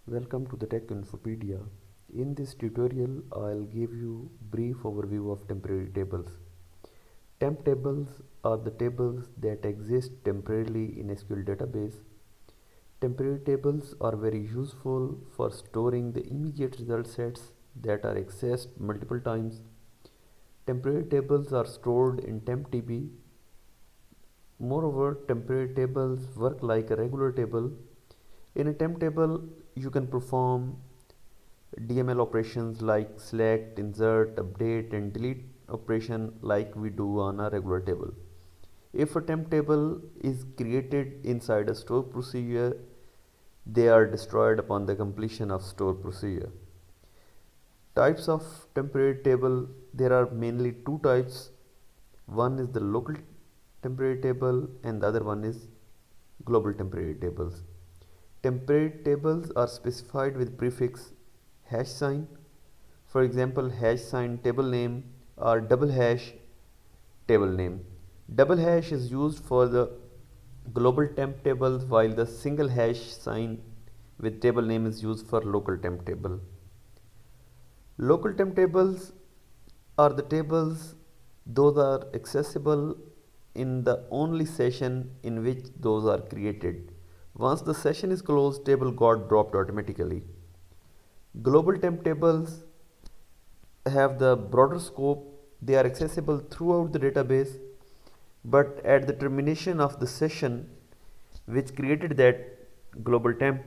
Welcome to the Tech Infopedia. In this tutorial, I'll give you brief overview of temporary tables. Temp tables are the tables that exist temporarily in SQL database. Temporary tables are very useful for storing the immediate result sets that are accessed multiple times. Temporary tables are stored in TempDB. Moreover, temporary tables work like a regular table. In a temp table, you can perform DML operations like select, insert, update and delete operation like we do on a regular table. If a temp table is created inside a store procedure, they are destroyed upon the completion of store procedure. Types of temporary table, there are mainly two types. One is the local temporary table and the other one is global temporary tables. Temporary tables are specified with prefix hash sign. For example, hash sign table name or double hash table name. Double hash is used for the global temp tables while the single hash sign with table name is used for local temp table. Local temp tables are the tables those are accessible in the only session in which those are created. Once the session is closed, table got dropped automatically. Global temp tables have the broader scope. They are accessible throughout the database, but at the termination of the session which created that global temp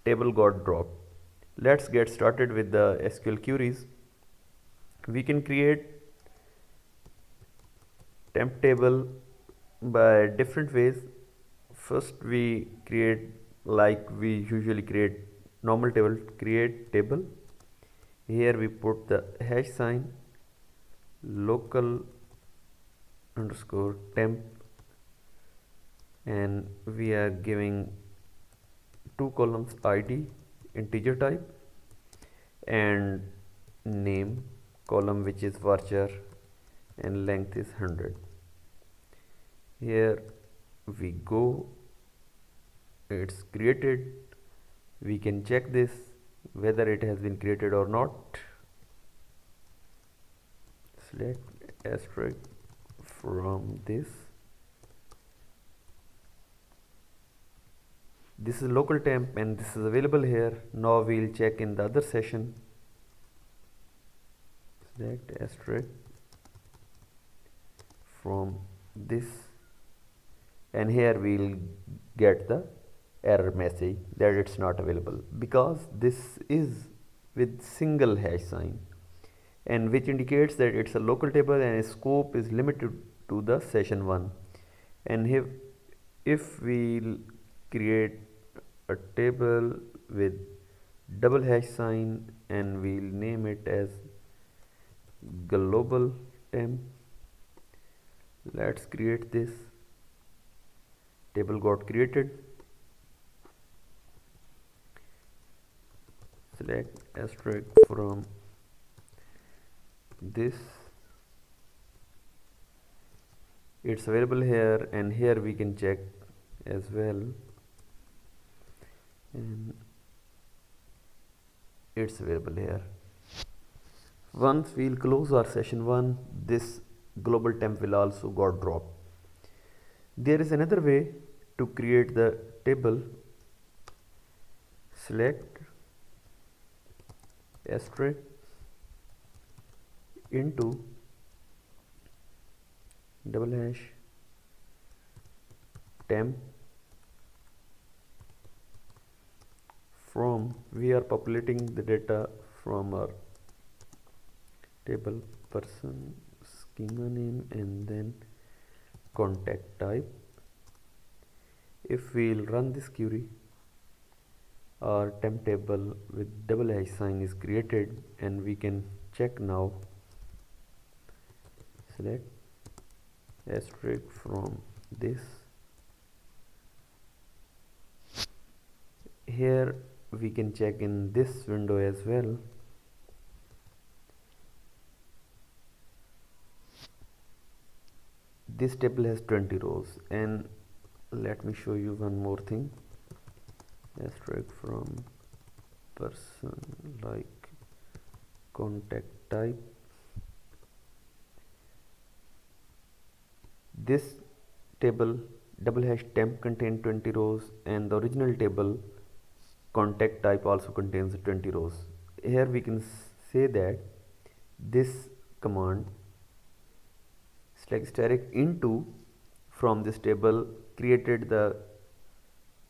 table got dropped. Let's get started with the SQL queries. We can create temp table by different ways. First we create like we usually create normal table, create table. Here we put the hash sign local underscore temp and we are giving two columns id integer type and name column which is varchar and length is 100. Here we go, it's created. We can check this whether it has been created or not. Select asterisk from this. This is local temp and this is available here. Now we'll check in the other session. Select asterisk from this and here we'll get the error message that it's not available because this is with single hash sign and which indicates that it's a local table and its scope is limited to the session 1. And if we create a table with double hash sign and we'll name it as global temp, let's create this. Table got created. Select asterisk from this. It's available here and here we can check as well and it's available here. Once we'll close our session 1, this global temp will also got dropped. There is another way to create the table. Select asterisk into double hash temp from, we are populating the data from our table person schema name and then contact type. If we'll run this query, our temp table with double hash sign is created and we can check now. Select asterisk from this. Here we can check in this window as well. This table has 20 rows and let me show you one more thing. Asterisk from person like contact type. This table double hash temp contains 20 rows, and the original table contact type also contains 20 rows. Here we can say that this command select static into from this table created the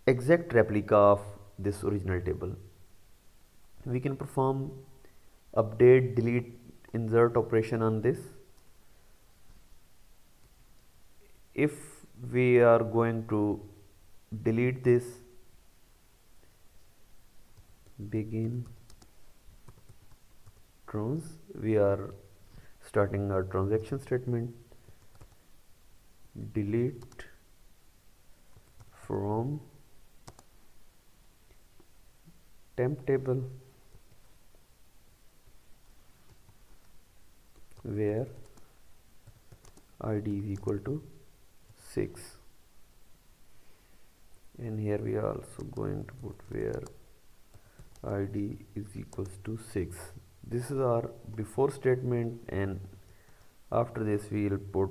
exact replica of this original table. We can perform update, delete, insert operation on this. If we are going to delete this, begin trans, we are starting our transaction statement. Delete from temp table where id is equal to 6, and here we are also going to put where id is equals to 6. This is our before statement, and after this we will put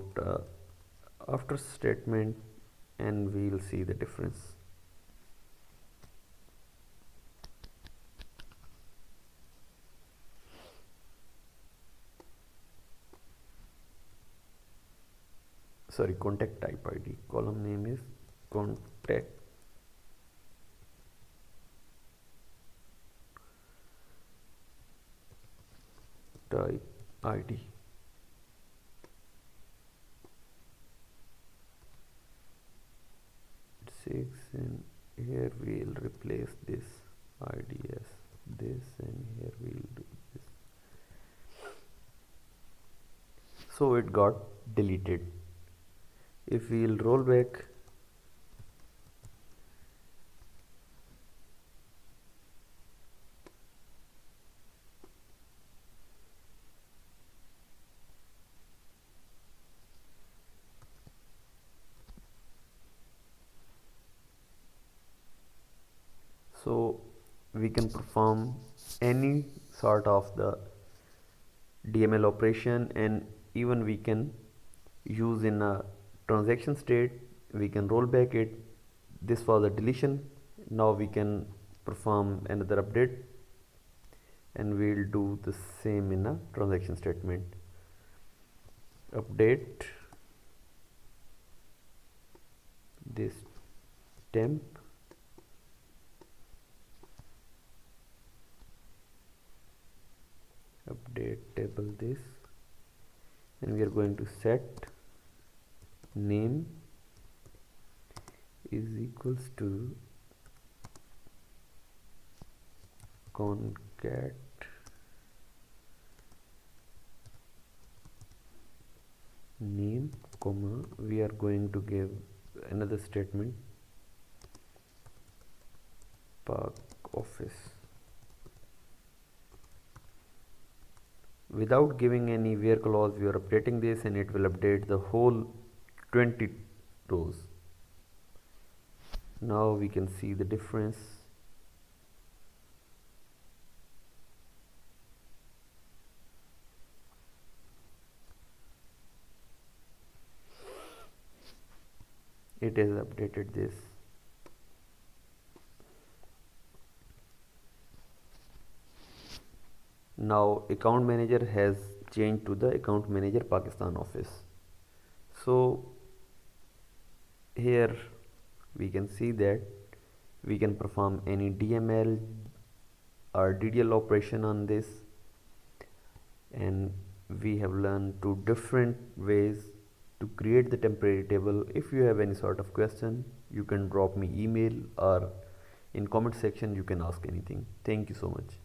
after statement, and we will see the difference. Sorry, contact type id, column name is contact type id. Six, and here we will replace this id as this, and here we will do this. So it got deleted. If we will roll back, so we can perform any sort of the DML operation, and even we can use in a transaction state. We can roll back it. This was a deletion. Now we can perform another update, and we'll do the same in a transaction statement. Update this temp update table this, and we are going to set name is equals to concat name, comma, we are going to give another statement park office. Without giving any where clause, we are updating this, and it will update the whole 20 rows. Now we can see the difference. It has updated this. Now account manager has changed to the account manager Pakistan office. So here we can see that we can perform any DML or DDL operation on this, and we have learned two different ways to create the temporary table. If you have any sort of question, you can drop me email, or in comment section you can ask anything. Thank you so much.